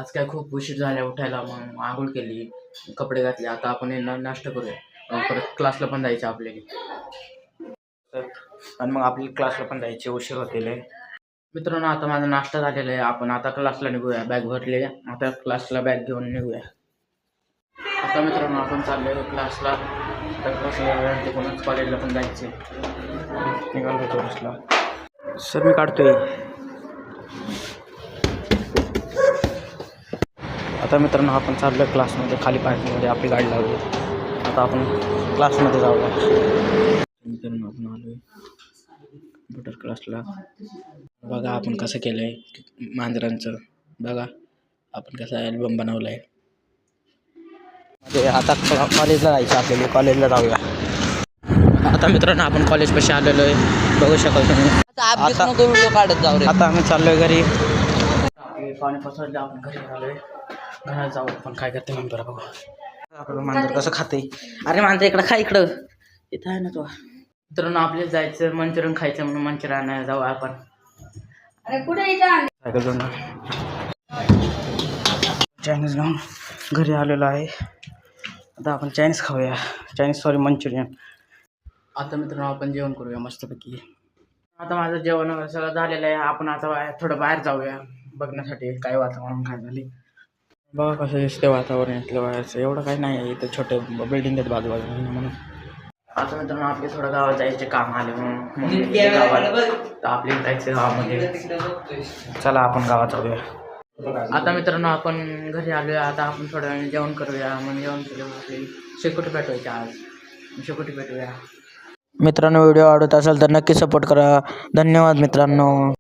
आज काय खूप उशीर झाला उठायला, मग आंघोळ केली, कपडे घातले. आता आपण नाश्ता करूया. परत क्लासला पण जायचं आपल्याला. आणि मग आपल्याला क्लासला पण जायचे, उशीर होतील. मित्रांनो, आता माझा नाश्ता झालेला आहे. आपण आता क्लासला निघूया. बॅग भरली, आता क्लासला बॅग घेऊन निघूया. आता मित्रांनो आपण चाललोय क्लासला. तर क्लासला तिकडूनच कॉलेजला पण जायचे. निघालो क्लासला. सर मी काढतोय. आता मित्रांनो आपण चाललोय क्लासमध्ये. खाली पार्किंगमध्ये आपली गाडी लावली. आता आपण क्लासमध्ये जाऊया. मित्रांनो आपण आलोय कम्प्युटर क्लासला. बघा आपण कसं केलंय मांजरांचं. बघा आपण कसा अल्बम बनवलाय. आता कॉलेजला जायचं आपल्याला. कॉलेजला जाऊया. आता मित्रांनो आपण कॉलेजपाशी आलेलो आहे. बघू शकाल तुम्ही. आता व्हिडिओ काढत जाऊ रे. आता आम्ही चाललोय घरी. पाणी पसरलं, आपण घरी आलोय. घरात जाऊ आपण. काय करते नंतर बघू. आपलं मांजर कसं खाते. अरे मांजर इकडं खा. इकडं इथं आहे ना तो. मित्रांनो आपल्याला जायचं मंचुरियन खायचं म्हणून मंचुरियन आणायला जाऊ आपण. अरे कुठे चायनीज घेऊन घरी आलेलो आहे. आता आपण चायनीज खाऊया. मंचुरियन. आता मित्रांनो आपण जेवण करूया मस्तपैकी. आता माझं जेवण सगळं झालेलं आहे. आपण आता थोडं बाहेर जाऊया बघण्यासाठी काय वातावरण काय झाले. बघा कसं दिसते वातावरण इथलं बाहेरचं. एवढं काही नाही आहे इथं. छोटे बिल्डिंग आहेत बाजूबाजूला म्हणून. आता मित्रांनो आपले थोडं गावात जायचे काम आले म्हणून गावात आपले जायचं गावामध्ये. चला आपण गावात जाऊया. आता मित्रांनो आपण घरी आलोय. आता आपण थोड्या वेळाने जेवण करूया. मग जेवण केल्यावर आपली शेकोटी पेटवायची. आज शेकोटी पेटवूया. मित्रांनो व्हिडिओ आवडत असेल तर नक्की सपोर्ट करा. धन्यवाद मित्रांनो.